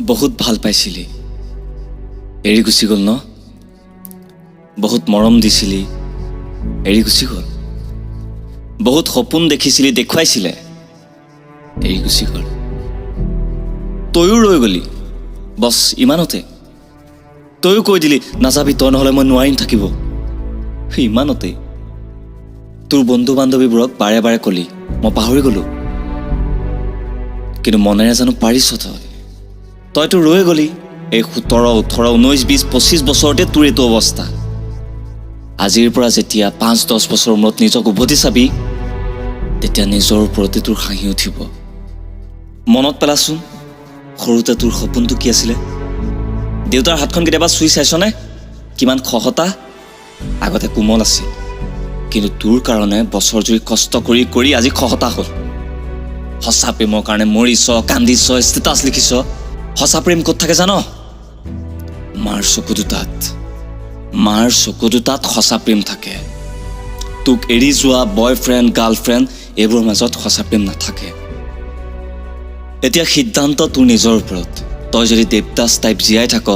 বহুত ভাল পাইছিলি এৰি গুচি গ'ল ন বহুত মৰম দিছিলি এৰি গুচি গ'ল বহুত সপোন দেখিছিলি দেখুৱাইছিলে এৰি গুচি গ'ল তয়ো ৰৈ গলি বস ইমানতে তয়ো কৈ দিলি নাযাবি তই নহ'লে মই নোৱাৰিম থাকিব ইমানতে তোৰ বন্ধু বান্ধৱীবোৰক বাৰে বাৰে কলি মই পাহৰি গ'লো কিন্তু মনেৰে জানো পাৰিছ তইতো ৰৈ গলি এই 17 18 19 20 25 বছৰতে তোৰ এইটো অৱস্থা আজিৰ পৰা যেতিয়া 5-10 বছৰ মূৰত নিজক উভতি চাবি তেতিয়া নিজৰ ওপৰতে তোৰ হাঁহি উঠিব মনত পেলাচোন সৰুতে তোৰ সপোনটো কি আছিলে দেউতাৰ হাতখন কেতিয়াবা চুই চাইছনে কিমান খহতা আগতে কোমল আছিল কিন্তু তোৰ কাৰণে বছৰ জুৰি কষ্ট কৰি কৰি আজি খহতা হ'ল সঁচা প্ৰেমৰ কাৰণে মৰিছ কান্দিছ ষ্টেটাছ লিখিছ সঁচা প্ৰেম ক'ত থাকে জানো মাৰ চকু দুটাত সঁচা প্ৰেম থাকে তোক এৰি যোৱা বয়ফ্ৰেণ্ড গাৰ্লফ্ৰেণ্ড এইবোৰৰ মাজত সঁচা প্ৰেম নাথাকে এতিয়া সিদ্ধান্ত তোৰ নিজৰ ওপৰত তই যদি দেৱদাস টাইপ জীয়াই থাক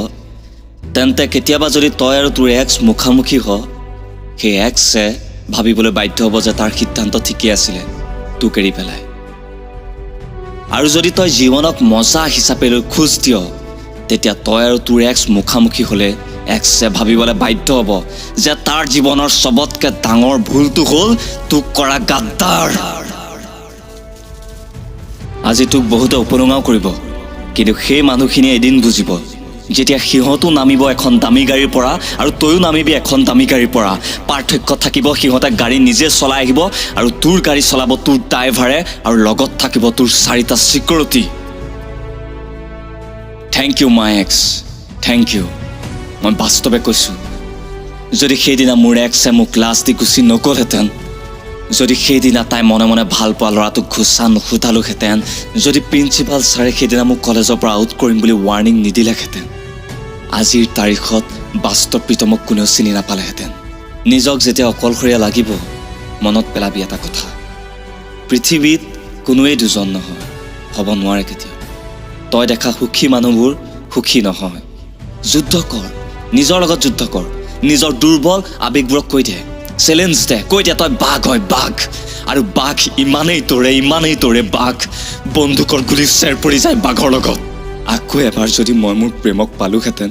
তেন্তে কেতিয়াবা যদি তই আৰু তোৰ এক্স মুখামুখি হ সেই এক্সে ভাবিবলৈ বাধ্য হ'ব যে তাৰ সিদ্ধান্ত ঠিকেই আছিলে তোক এৰি পেলাই আৰু যদি তই জীৱনক মজা হিচাপে লৈ খোজ দিয় তেতিয়া তই আৰু তোৰ এক্স মুখামুখি হ'লে এক্সে ভাবিবলৈ বাধ্য হ'ব যে তাৰ জীৱনৰ সবতকৈ ডাঙৰ ভুলটো হ'ল তোক কৰা গাদ্দাৰ আজি তোক বহুতে উপলুঙাও কৰিব কিন্তু সেই মানুহখিনিয়ে এদিন বুজিব যেতিয়া সিহঁতো নামিব এখন দামী গাড়ীৰ পৰা আৰু তয়ো নামিবি এখন দামী গাড়ীৰ পৰা পাৰ্থক্য থাকিব সিহঁতে গাড়ী নিজে চলাই আহিব আৰু তোৰ গাড়ী চলাব তোৰ ড্ৰাইভাৰে আৰু লগত থাকিব তোৰ 4টা security thank you my ex thank you মই বাস্তৱে কৈছোঁ যদি সেইদিনা মোৰ এক্সে মোক লাজ দি গুচি নগ'লহেঁতেন যদি সেইদিনা তাই মনে মনে ভাল পোৱা ল'ৰাটোক ঘোচা নুসুধালোহেঁতেন যদি প্ৰিন্সিপাল ছাৰে সেইদিনা মোক কলেজৰ পৰা আউট কৰিম বুলি ৱাৰ্ণিং নিদিলেহেঁতেন আজিৰ তাৰিখত বাস্তৱ প্ৰীতমক কোনেও চিনি নাপালেহেঁতেন নিজক যেতিয়া অকলশৰীয়া লাগিব মনত পেলাবি এটা কথা পৃথিৱীত কোনোৱেই দুজন নহয় হ'ব নোৱাৰে কেতিয়াও তই দেখা সুখী মানুহবোৰ সুখী নহয় যুদ্ধ কৰ নিজৰ লগত যুদ্ধ কৰ নিজৰ দুৰ্বল আৱেগবোৰক কৈ দে চেলেঞ্জ দে কৈ দে তই বাঘ হয় বাঘ আৰু বাঘ ইমানেই তৰে বাঘ বন্দুকৰ গুলি চেৰ পৰি যায় বাঘৰ লগত আকৌ এবাৰ যদি মই মোৰ প্ৰেমক পালোহেঁতেন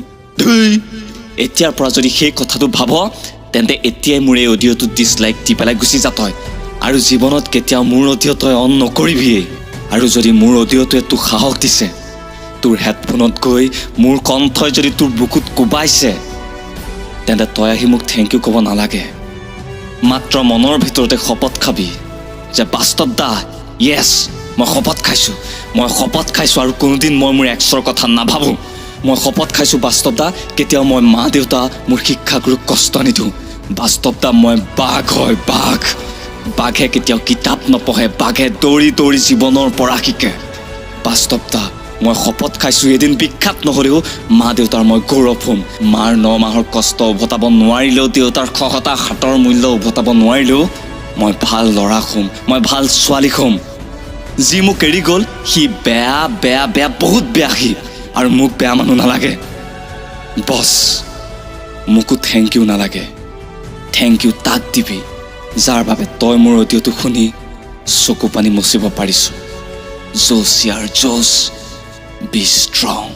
এতিয়াৰ পৰা যদি সেই কথাটো ভাব তেন্তে এতিয়াই মোৰ এই অডিঅ'টো ডিছলাইক দি পেলাই গুচি যা তই আৰু জীৱনত কেতিয়াও মোৰ অডিঅ' তই অন নকৰিবিয়েই আৰু যদি মোৰ অডিঅ'টোৱে তোক সাহস দিছে তোৰ হেডফোনত গৈ মোৰ কণ্ঠই যদি তোৰ বুকুত কোবাইছে তেন্তে তই আহি মোক থেংক ইউ ক'ব নালাগে মাত্ৰ মনৰ ভিতৰতে শপত খাবি যে বাস্তৱ দা য়েছ মই শপত খাইছোঁ আৰু কোনোদিন মই মোৰ এক্সৰ কথা নাভাবোঁ মই শপত খাইছোঁ বাস্তৱ দা কেতিয়াও মই মা দেউতা মোৰ শিক্ষাগুৰুক কষ্ট নিদিওঁ বাস্তৱ দা মই বাঘ হয় বাঘে কেতিয়াও কিতাপ নপঢ়ে বাঘে দৌৰি দৌৰি জীৱনৰ পৰা শিকে বাস্তৱ দা মই শপত খাইছোঁ এদিন বিখ্যাত নহ'লেও মা দেউতাৰ মই গৌৰৱ হ'ম মাৰ 9 মাহৰ কষ্ট উভতাব নোৱাৰিলেও দেউতাৰ খহতা হাতৰ মূল্য উভতাব নোৱাৰিলেও মই ভাল ল'ৰা হ'ম মই ভাল ছোৱালী হ'ম যি মোক এৰি গ'ল সি বেয়া বহুত বেয়া সি আৰু মোক বেয়া মানুহ নালাগে বছ মোকো থেংক ইউ নালাগে থেংক ইউ তাক দিবি যাৰ বাবে তই মোৰ অডিঅ'টো শুনি চকু পানী মচিব পাৰিছ জোছ ইয়াৰ জোছ Be strong.